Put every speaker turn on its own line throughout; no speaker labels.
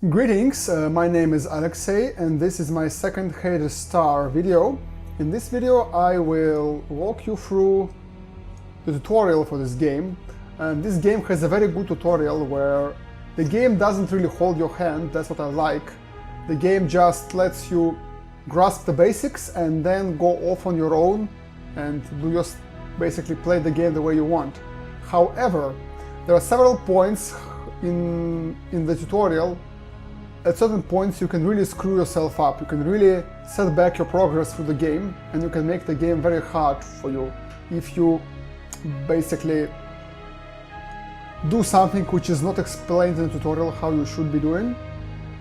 Greetings, my name is Alexey and this is my second Hades Star video. In this video I will walk you through the tutorial for this game, and this game has a very good tutorial where the game doesn't really hold your hand. That's what I like. The game just lets you grasp the basics and then go off on your own and basically play the game the way you want. However, there are several points in the tutorial. At certain points you can really screw yourself up, you can really set back your progress through the game, and you can make the game very hard for you if you basically do something which is not explained in the tutorial how you should be doing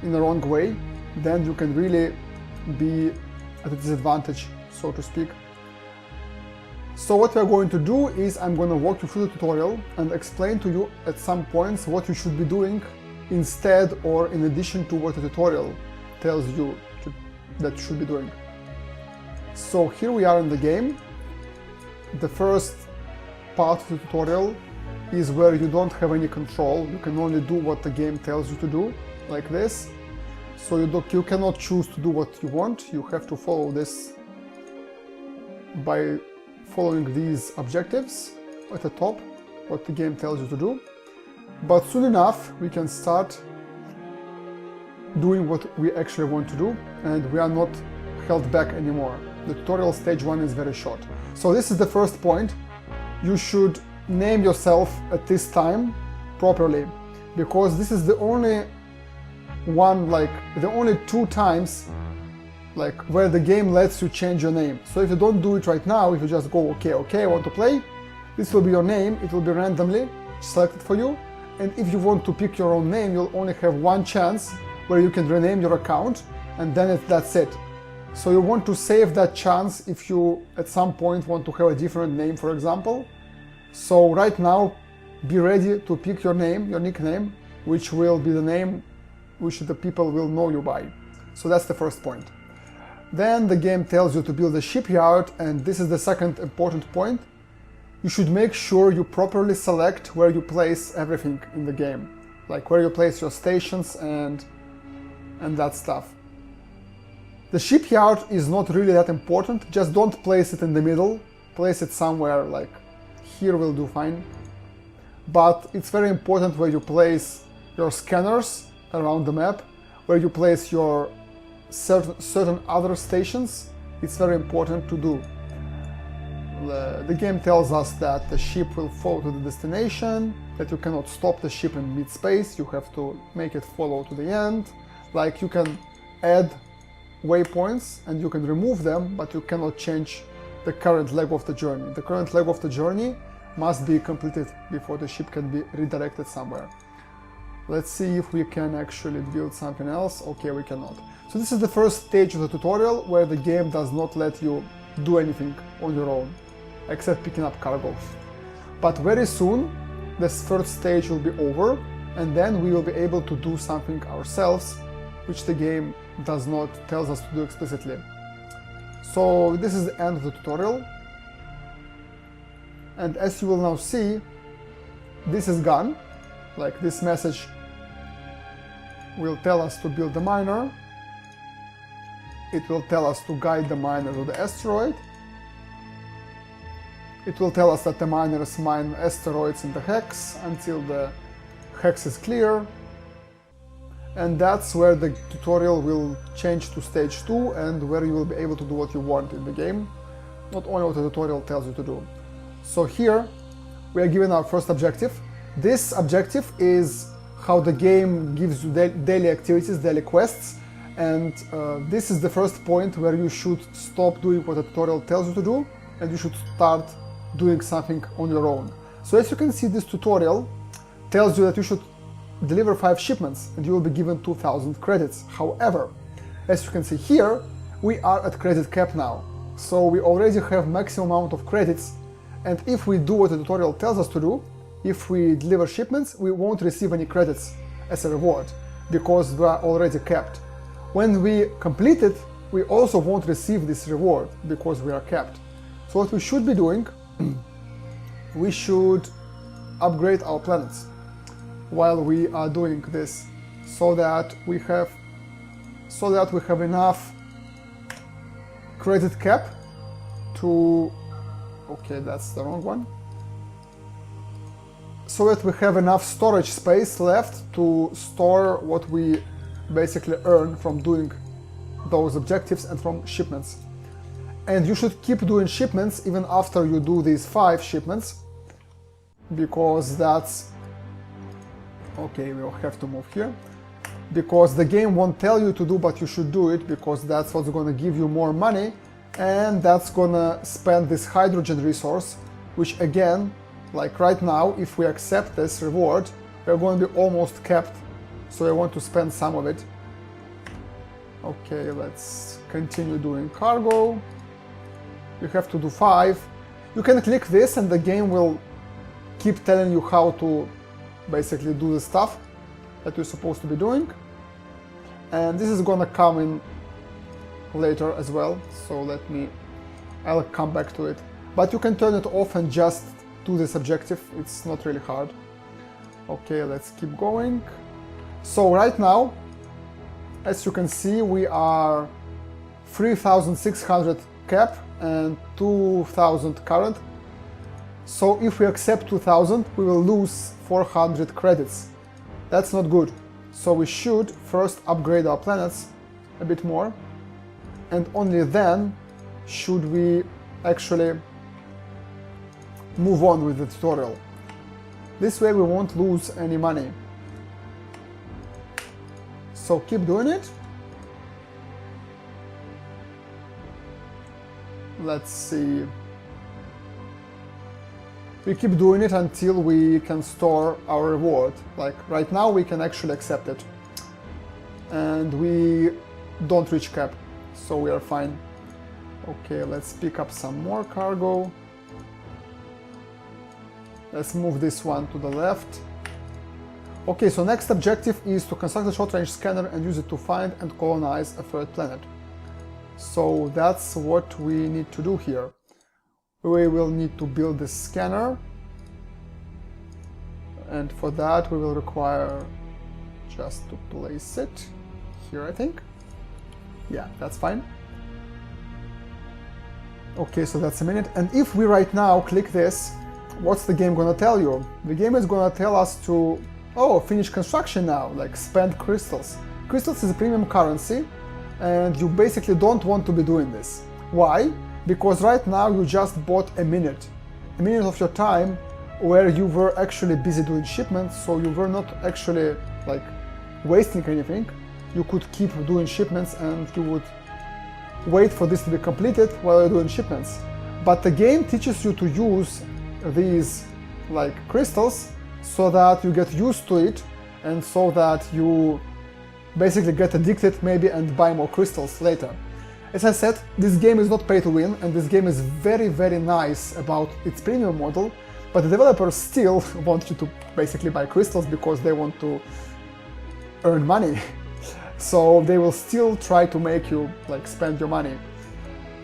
in the wrong way. Then you can really be at a disadvantage, so to speak. So what we are going to do is I'm going to walk you through the tutorial and explain to you at some points what you should be doing instead or in addition to what the tutorial tells you that you should be doing. So here we are in the game. The first part of the tutorial is where you don't have any control. You can only do what the game tells you to do, like this. So you cannot choose to do what you want. You have to follow this by following these objectives at the top, what the game tells you to do. But soon enough we can start doing what we actually want to do, and we are not held back anymore. The tutorial stage 1 is very short. So this is the first point. You should name yourself at this time properly, because this is the only two times where the game lets you change your name. So if you don't do it right now, if you just go okay, I want to play, this will be your name. It will be randomly selected for you. And if you want to pick your own name, you'll only have one chance where you can rename your account, and then that's it. So you want to save that chance if you at some point want to have a different name, for example. So right now, be ready to pick your name, your nickname, which will be the name which the people will know you by. So that's the first point. Then the game tells you to build a shipyard, and this is the second important point. You should make sure you properly select where you place everything in the game, like where you place your stations and that stuff. The shipyard is not really that important. Just don't place it in the middle. Place it somewhere like here will do fine. But it's very important where you place your scanners around the map, where you place your certain other stations. It's very important to do. The game tells us that the ship will follow to the destination, that you cannot stop the ship in mid-space, you have to make it follow to the end. Like, you can add waypoints and you can remove them, but you cannot change the current leg of the journey. The current leg of the journey must be completed before the ship can be redirected somewhere. Let's see if we can actually build something else. Okay, we cannot. So this is the first stage of the tutorial where the game does not let you do anything on your own, except picking up cargo. But very soon this first stage will be over, and then we will be able to do something ourselves, which the game does not tell us to do explicitly. So this is the end of the tutorial, and as you will now see, this is gone. Like, this message will tell us to build the miner. It will tell us to guide the miner to the asteroid. It will tell us that the miners mine asteroids in the hex until the hex is clear. And that's where the tutorial will change to stage 2, and where you will be able to do what you want in the game, not only what the tutorial tells you to do. So here we are given our first objective. This objective is how the game gives you daily activities, daily quests. And this is the first point where you should stop doing what the tutorial tells you to do, and you should start doing something on your own. So as you can see, this tutorial tells you that you should deliver 5 shipments and you will be given 2000 credits. However, as you can see here, we are at credit cap now. So we already have maximum amount of credits, and if we do what the tutorial tells us to do, if we deliver shipments, we won't receive any credits as a reward, because we are already capped. When we complete it, we also won't receive this reward because we are capped. So what we should be doing, we should upgrade our planets while we are doing this. so that we have enough credit cap to, okay, that's the wrong one, so that we have enough storage space left to store what we basically earn from doing those objectives and from shipments. And you should keep doing shipments even after you do these 5 shipments, because that's, okay, we'll have to move here, because the game won't tell you to do, but you should do it, because that's what's going to give you more money, and that's going to spend this hydrogen resource, which again, like right now, if we accept this reward, we're going to be almost capped, so I want to spend some of it. Okay, let's continue doing cargo. You have to do 5. You can click this and the game will keep telling you how to basically do the stuff that you're supposed to be doing. And this is gonna come in later as well, so I'll come back to it. But you can turn it off and just do this objective, it's not really hard. Okay, let's keep going. So right now, as you can see, we are 3,600 cap and 2,000 current. So if we accept 2,000, we will lose 400 credits. That's not good. So we should first upgrade our planets a bit more, and only then should we actually move on with the tutorial. This way we won't lose any money. So keep doing it. Let's see. We keep doing it until we can store our reward. Like right now we can actually accept it. And we don't reach cap, so we are fine. Okay, let's pick up some more cargo. Let's move this one to the left. Okay, so next objective is to construct a short-range scanner and use it to find and colonize a third planet. So that's what we need to do here. We will need to build this scanner, and for that we will require just to place it here, I think. Yeah, that's fine. Okay, so that's a minute, and if we right now click this, what's the game gonna tell you? The game is gonna tell us to, oh, finish construction now, like spend crystals. Crystals is a premium currency, and you basically don't want to be doing this. Why? Because right now you just bought a minute of your time where you were actually busy doing shipments, so you were not actually like wasting anything. You could keep doing shipments and you would wait for this to be completed while you're doing shipments. But the game teaches you to use these like crystals so that you get used to it, and so that you basically get addicted maybe and buy more crystals later. As I said, this game is not pay to win, and this game is very, very nice about its premium model, but the developers still want you to basically buy crystals because they want to earn money. So they will still try to make you like spend your money.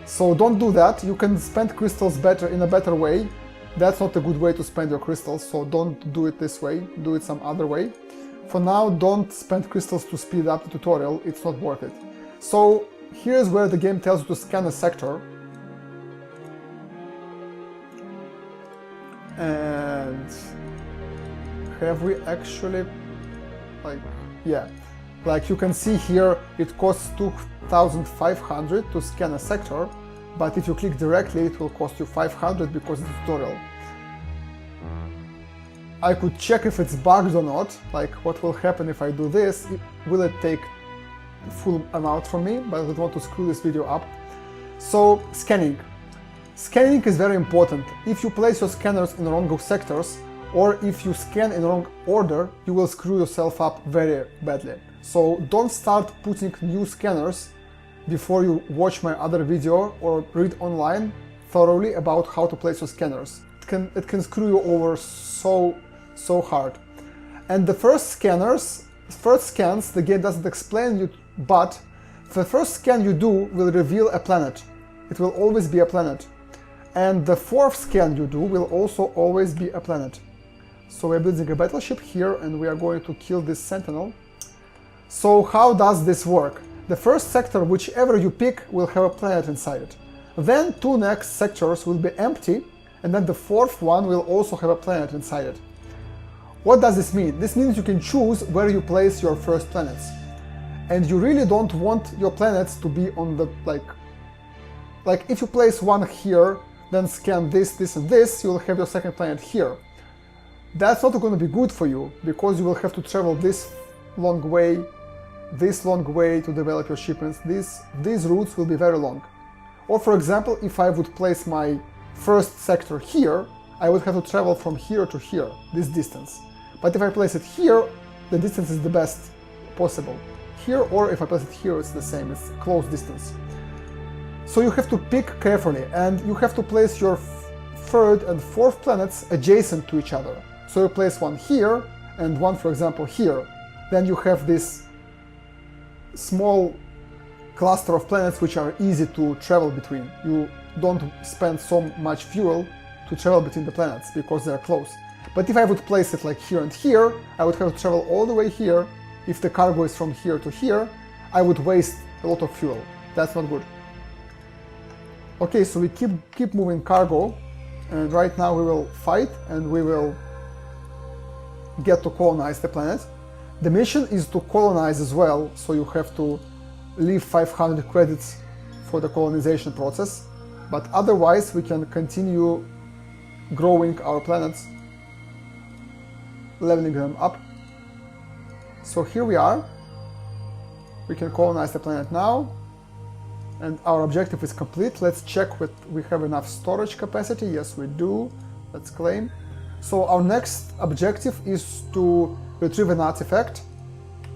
So don't do that. You can spend crystals better in a better way. That's not a good way to spend your crystals, so don't do it this way, do it some other way. For now, don't spend crystals to speed up the tutorial, it's not worth it. So here's where the game tells you to scan a sector. And have we actually, like, yeah. Like you can see here, it costs 2,500 to scan a sector, but if you click directly, it will cost you 500 because it's a tutorial. I could check if it's bugged or not, like what will happen if I do this. Will it take full amount from me? But I don't want to screw this video up. So, scanning. Scanning is very important. If you place your scanners in the wrong sectors, or if you scan in the wrong order, you will screw yourself up very badly. So don't start putting new scanners before you watch my other video or read online thoroughly about how to place your scanners. It can screw you over so hard. And the first scans, the game doesn't explain you, but the first scan you do will reveal a planet. It will always be a planet. And the fourth scan you do will also always be a planet. So we're building a battleship here, and we are going to kill this sentinel. So how does this work? The first sector, whichever you pick, will have a planet inside it. Then two next sectors will be empty, and then the fourth one will also have a planet inside it. What does this mean? This means you can choose where you place your first planets. And you really don't want your planets to be on the, like if you place one here, then scan this, this and this, you'll have your second planet here. That's not going to be good for you, because you will have to travel this long way to develop your shipments. These routes will be very long. Or for example, if I would place my first sector here, I would have to travel from here to here, this distance. But if I place it here, the distance is the best possible. Here, or if I place it here, it's the same, it's close distance. So you have to pick carefully, and you have to place your third and fourth planets adjacent to each other. So you place one here, and one, for example, here. Then you have this small cluster of planets which are easy to travel between. You don't spend so much fuel to travel between the planets because they are close. But if I would place it like here and here, I would have to travel all the way here. If the cargo is from here to here, I would waste a lot of fuel. That's not good. Okay, so we keep moving cargo, and right now we will fight and we will get to colonize the planet. The mission is to colonize as well, so you have to leave 500 credits for the colonization process, but otherwise we can continue growing our planets, leveling them up. So here we are. We can colonize the planet now, and our objective is complete. Let's check if we have enough storage capacity. Yes, we do. Let's claim. So our next objective is to retrieve an artifact.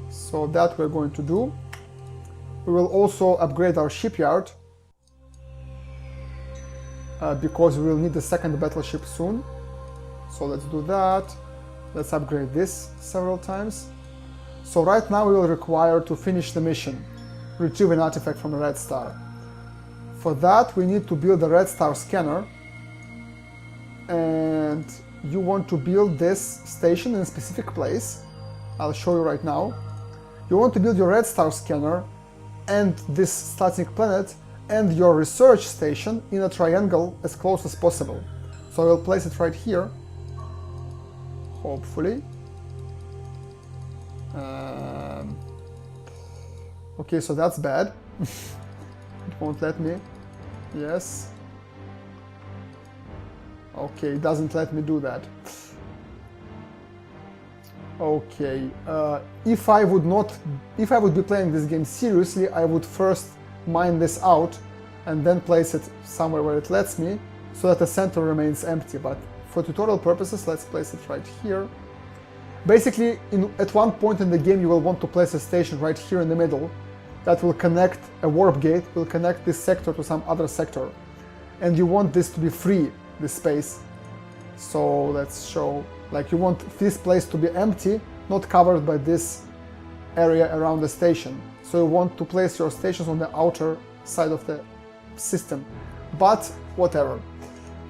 So that we're going to do. We will also upgrade our shipyard because we will need the second battleship soon. So let's do that. Let's upgrade this several times. So right now we will require to finish the mission, retrieve an artifact from a red star. For that we need to build a red star scanner, and you want to build this station in a specific place. I'll show you right now. You want to build your red star scanner and this starting planet and your research station in a triangle as close as possible. So I will place it right here, hopefully. Okay, so that's bad. It won't let me. Yes. Okay, it doesn't let me do that. Okay, if I would be playing this game seriously, I would first mine this out and then place it somewhere where it lets me, so that the center remains empty. But for tutorial purposes, let's place it right here. Basically, at one point in the game, you will want to place a station right here in the middle that will connect a warp gate, will connect this sector to some other sector. And you want this to be free, this space. So let's show, like you want this place to be empty, not covered by this area around the station. So you want to place your stations on the outer side of the system. But whatever,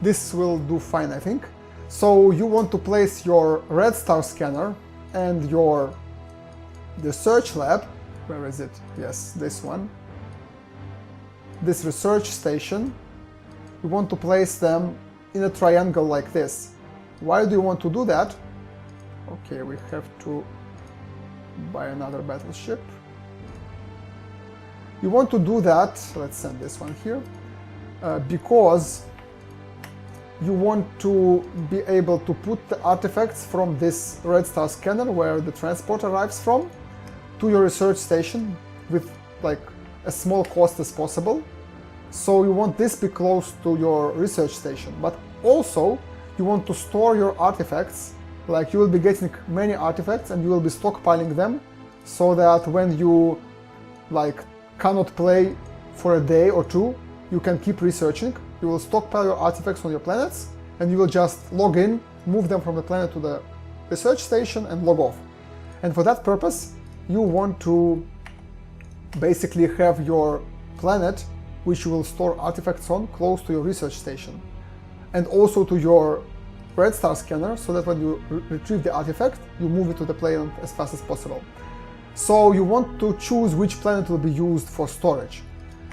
this will do fine, I think. So you want to place your red star scanner and your research lab. Where is it? Yes, this one. This research station. You want to place them in a triangle like this. Why do you want to do that? Okay, we have to buy another battleship. You want to do that, let's send this one here, because you want to be able to put the artifacts from this red star scanner where the transport arrives from to your research station with like as small cost as possible. So you want this to be close to your research station, but also you want to store your artifacts. Like you will be getting many artifacts and you will be stockpiling them, so that when you like cannot play for a day or two, you can keep researching. You will stockpile your artifacts on your planets and you will just log in, move them from the planet to the research station and log off. And for that purpose, you want to basically have your planet, which you will store artifacts on, close to your research station and also to your red star scanner, so that when you retrieve the artifact, you move it to the planet as fast as possible. So you want to choose which planet will be used for storage.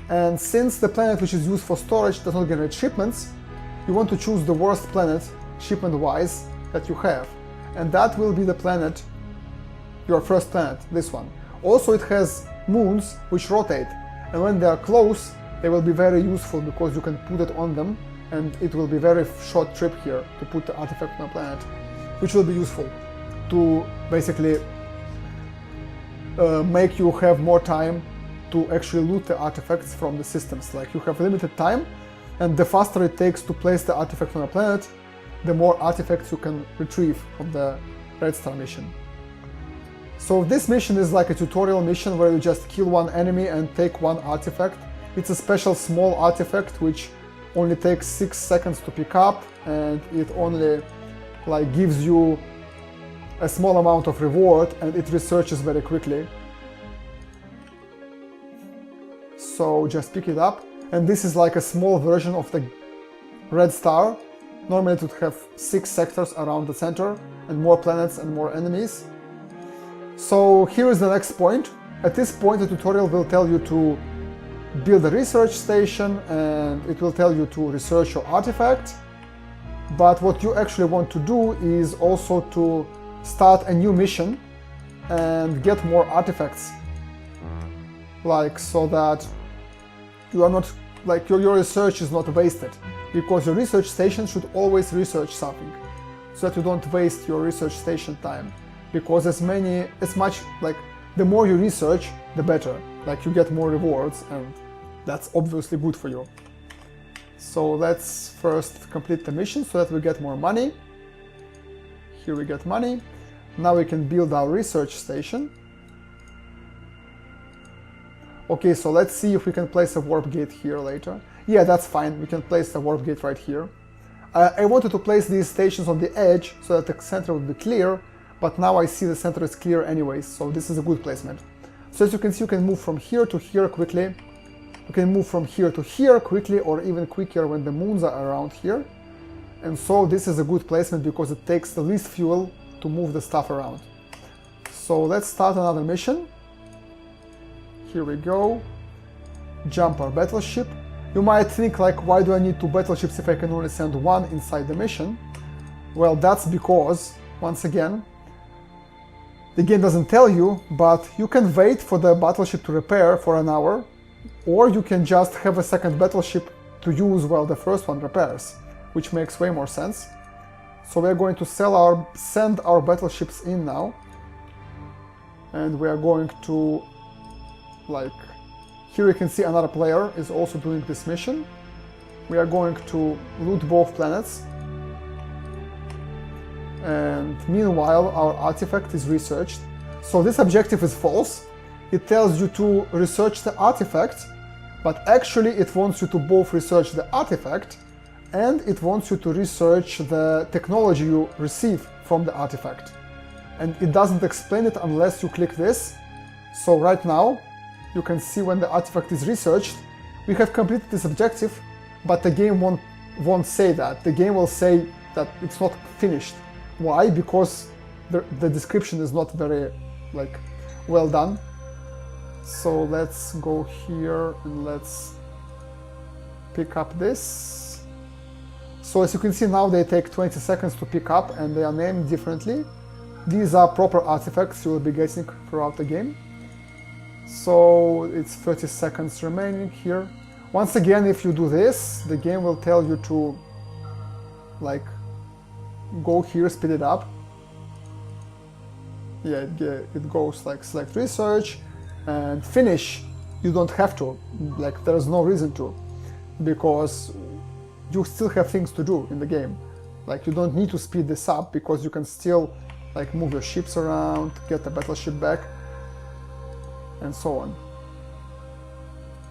And since the planet which is used for storage does not generate shipments, you want to choose the worst planet, shipment-wise, that you have. And that will be the planet, your first planet, this one. Also, it has moons which rotate, and when they are close, they will be very useful because you can put it on them, and it will be a very short trip here to put the artifact on a planet, which will be useful to basically make you have more time to actually loot the artifacts from the systems. Like, you have limited time, and the faster it takes to place the artifact on a planet, the more artifacts you can retrieve from the Red Star mission. So this mission is like a tutorial mission where you just kill one enemy and take one artifact. It's a special small artifact which only takes 6 seconds to pick up, and it only like gives you a small amount of reward, and it researches very quickly. So just pick it up, and this is like a small version of the Red Star. Normally it would have 6 sectors around the center and more planets and more enemies. So here is the next point. At this point the tutorial will tell you to build a research station, and it will tell you to research your artifact. But what you actually want to do is also to start a new mission and get more artifacts, like, so that you are not, like, your research is not wasted, because your research station should always research something, so that you don't waste your research station time, because as much, like, the more you research, the better, like, you get more rewards, and that's obviously good for you. So let's first complete the mission so that we get more money. Here we get money. Now we can build our research station. Okay, so let's see if we can place a warp gate here later. Yeah, that's fine, we can place a warp gate right here. I wanted to place these stations on the edge so that the center would be clear, but now I see the center is clear anyways, so this is a good placement. So as you can see, you can move from here to here quickly. You can move from here to here quickly, or even quicker when the moons are around here. And so this is a good placement because it takes the least fuel to move the stuff around. So let's start another mission. Here we go. Jump our battleship. You might think, like, why do I need 2 battleships if I can only send 1 inside the mission? Well, that's because, once again, the game doesn't tell you, but you can wait for the battleship to repair for an hour, or you can just have a second battleship to use while the first one repairs, which makes way more sense. So we're going to send our battleships in now, and we are going to, like, here you can see another player is also doing this mission. We are going to loot both planets, and meanwhile our artifact is researched. So this objective is false. It tells you to research the artifact, but actually it wants you to both research the artifact and it wants you to research the technology you receive from the artifact. And it doesn't explain it unless you click this. So right now you can see when the artifact is researched, we have completed this objective, but the game won't say that. The game will say that it's not finished. Why? Because the description is not very, like, well done. So let's go here and let's pick up this. So as you can see now, they take 20 seconds to pick up and they are named differently. These are proper artifacts you will be getting throughout the game. So it's 30 seconds remaining here. Once again, if you do this, the game will tell you to, like, go here, speed it up. Yeah, it goes like select research and finish. You don't have to, like, there's no reason to, because you still have things to do in the game. Like, you don't need to speed this up because you can still, like, move your ships around, get the battleship back, and so on.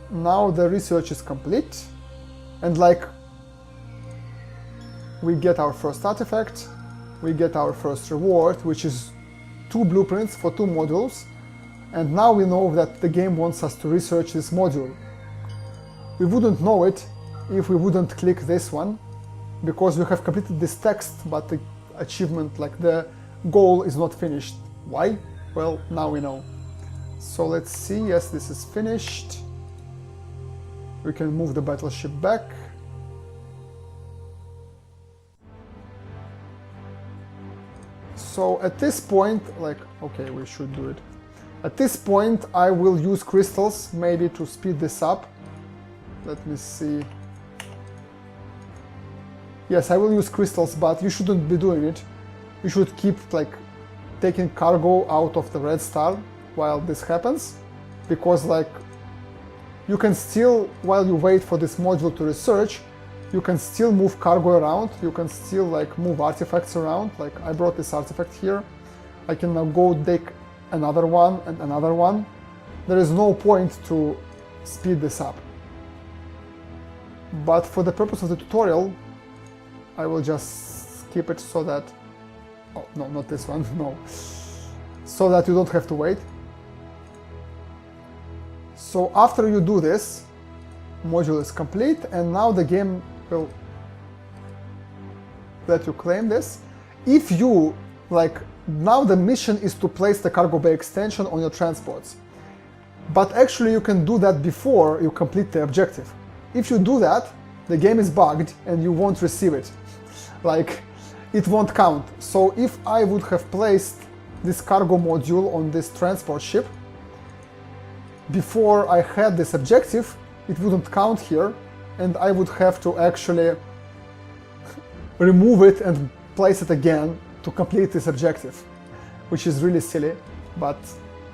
Now the research is complete, and, like, we get our first artifact, we get our first reward, which is 2 blueprints for 2 modules, and now we know that the game wants us to research this module. We wouldn't know it if we wouldn't click this one, because we have completed this text, but the achievement, like the goal, is not finished. Why? Well, now we know. So let's see, yes, this is finished. We can move the battleship back. So at this point, like, okay, we should do it. At this point, I will use crystals, maybe to speed this up. Let me see. Yes, I will use crystals, but you shouldn't be doing it. You should keep, like, taking cargo out of the red star while this happens. Because, like, you can still, while you wait for this module to research, you can still move cargo around, you can still like move artifacts around, like I brought this artifact here, I can now go take another one and another one. There is no point to speed this up. But for the purpose of the tutorial, I will just skip it so that, oh no, not this one, no, so that you don't have to wait. So after you do this, module is complete, and now the game will let you claim this. If you, like, now the mission is to place the cargo bay extension on your transports. But actually you can do that before you complete the objective. If you do that, the game is bugged and you won't receive it. Like, it won't count. So if I would have placed this cargo module on this transport ship before I had this objective, it wouldn't count here, and I would have to actually remove it and place it again to complete this objective, which is really silly, but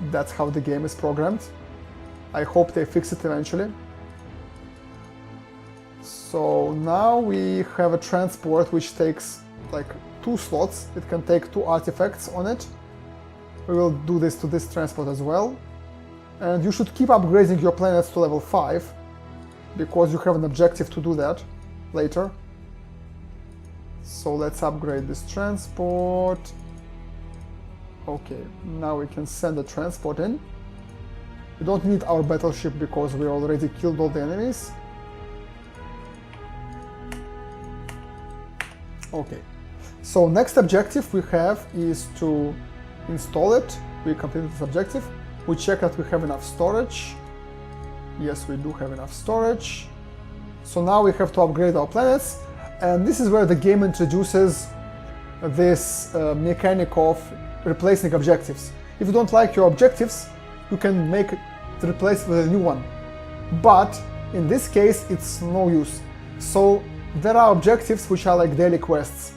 that's how the game is programmed. I hope they fix it eventually. So now we have a transport which takes like 2 slots. It can take 2 artifacts on it. We will do this to this transport as well. And you should keep upgrading your planets to level 5, because you have an objective to do that later. So let's upgrade this transport. Okay, now we can send the transport in. We don't need our battleship because we already killed all the enemies. Okay, so next objective we have is to install it. We completed this objective. We check that we have enough storage. Yes, we do have enough storage. So now we have to upgrade our planets, and this is where the game introduces this mechanic of replacing objectives. If you don't like your objectives, you can make it replace with a new one. But in this case, it's no use. So there are objectives which are like daily quests.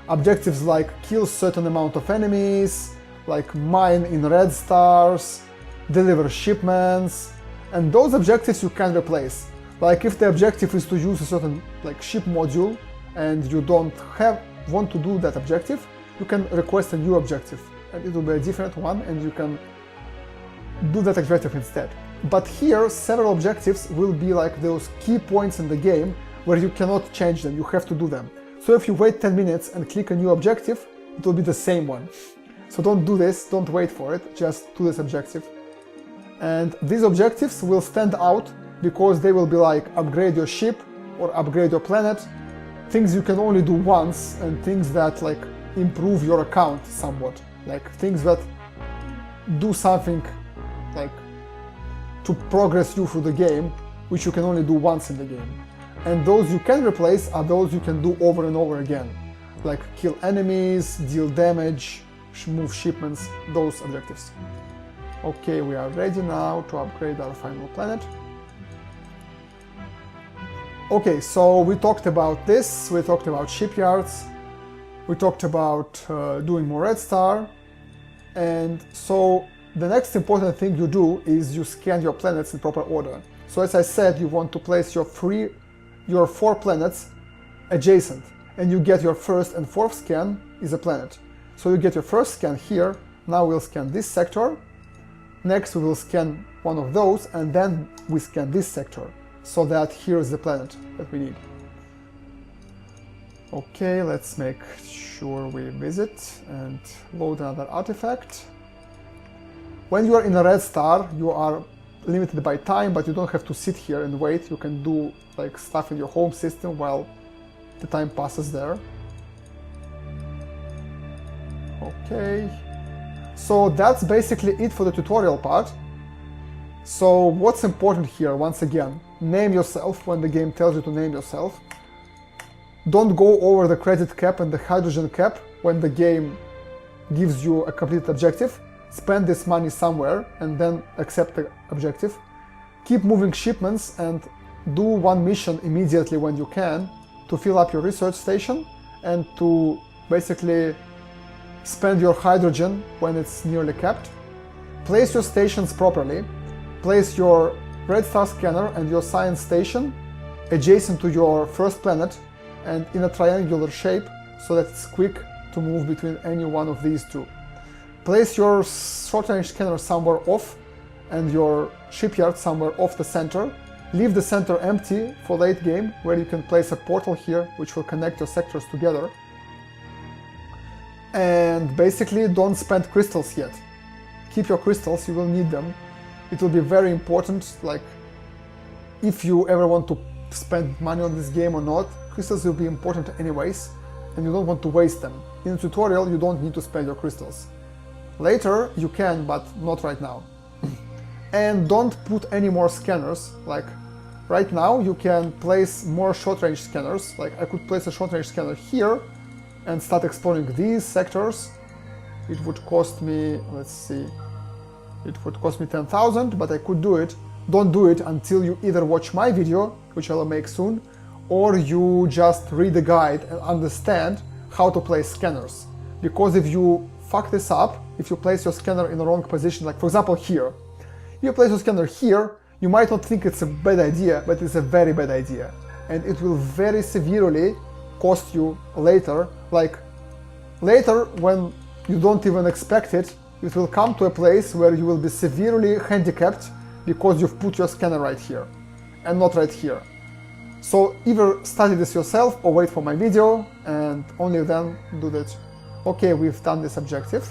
Objectives like kill certain amount of enemies, like mine in red stars, deliver shipments, and those objectives you can replace. Like if the objective is to use a certain like ship module and you don't want to do that objective, you can request a new objective and it will be a different one and you can do that objective instead. But here several objectives will be like those key points in the game where you cannot change them, you have to do them. So if you wait 10 minutes and click a new objective, it will be the same one. So don't do this, don't wait for it, just do this objective. And these objectives will stand out because they will be like upgrade your ship or upgrade your planet, things you can only do once and things that like improve your account somewhat, like things that do something like to progress you through the game, which you can only do once in the game. And those you can replace are those you can do over and over again, like kill enemies, deal damage, move shipments, those objectives. Okay, we are ready now to upgrade our final planet. Okay, so we talked about this, we talked about shipyards, we talked about doing more red star, and so the next important thing you do is you scan your planets in proper order. So as I said, you want to place your 4 planets adjacent, and you get your first and fourth scan is a planet. So you get your first scan here, now we'll scan this sector, next we will scan one of those, and then we scan this sector, so that here is the planet that we need. Okay, let's make sure we visit and load another artifact. When you are in a red star, you are limited by time, but you don't have to sit here and wait. You can do like stuff in your home system while the time passes there. Okay, so that's basically it for the tutorial part. So what's important here, once again, name yourself when the game tells you to name yourself. Don't go over the credit cap and the hydrogen cap when the game gives you a completed objective. Spend this money somewhere and then accept the objective. Keep moving shipments and do one mission immediately when you can to fill up your research station and to basically spend your hydrogen when it's nearly capped. Place your stations properly. Place your red star scanner and your science station adjacent to your first planet and in a triangular shape so that it's quick to move between any one of these two. Place your short-range scanner somewhere off and your shipyard somewhere off the center. Leave the center empty for late game, where you can place a portal here which will connect your sectors together. And basically don't spend crystals yet. Keep your crystals, you will need them. It will be very important, like if you ever want to spend money on this game or not, crystals will be important anyways, and you don't want to waste them. In a tutorial you don't need to spend your crystals. Later you can, but not right now. And don't put any more scanners, like right now you can place more short-range scanners, like I could place a short-range scanner here and start exploring these sectors. It would cost me, let's see, it would cost me 10,000, but I could do it. Don't do it until you either watch my video, which I'll make soon, or you just read the guide and understand how to place scanners. Because if you fuck this up, if you place your scanner in the wrong position, like for example here, if you place your scanner here, you might not think it's a bad idea, but it's a very bad idea. And it will very severely cost you later, like later when you don't even expect it, it will come to a place where you will be severely handicapped because you've put your scanner right here and not right here. So either study this yourself or wait for my video and only then do that. Okay, we've done this objective.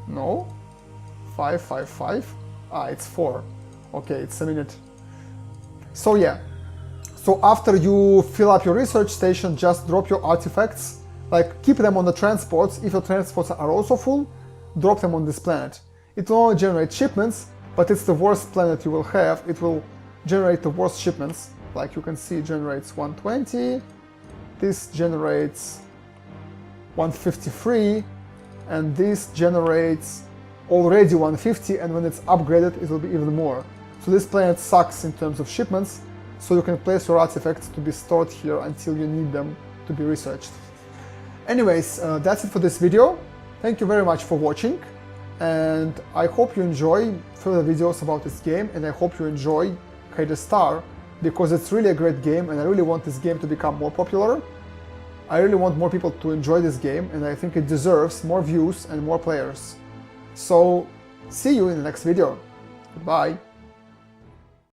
No. 5, 5, 5. Ah, it's 4. Okay, it's a minute. So yeah. So after you fill up your research station, just drop your artifacts. Like, keep them on the transports. If your transports are also full, drop them on this planet. It will only generate shipments, but it's the worst planet you will have. It will generate the worst shipments. Like you can see, it generates 120. This generates 153. And this generates already 150, and when it's upgraded, it will be even more. So this planet sucks in terms of shipments, so you can place your artifacts to be stored here until you need them to be researched. Anyways, that's it for this video. Thank you very much for watching, and I hope you enjoy further videos about this game, and I hope you enjoy Hades Star, because it's really a great game, and I really want this game to become more popular. I really want more people to enjoy this game, and I think it deserves more views and more players. So, see you in the next video. Goodbye.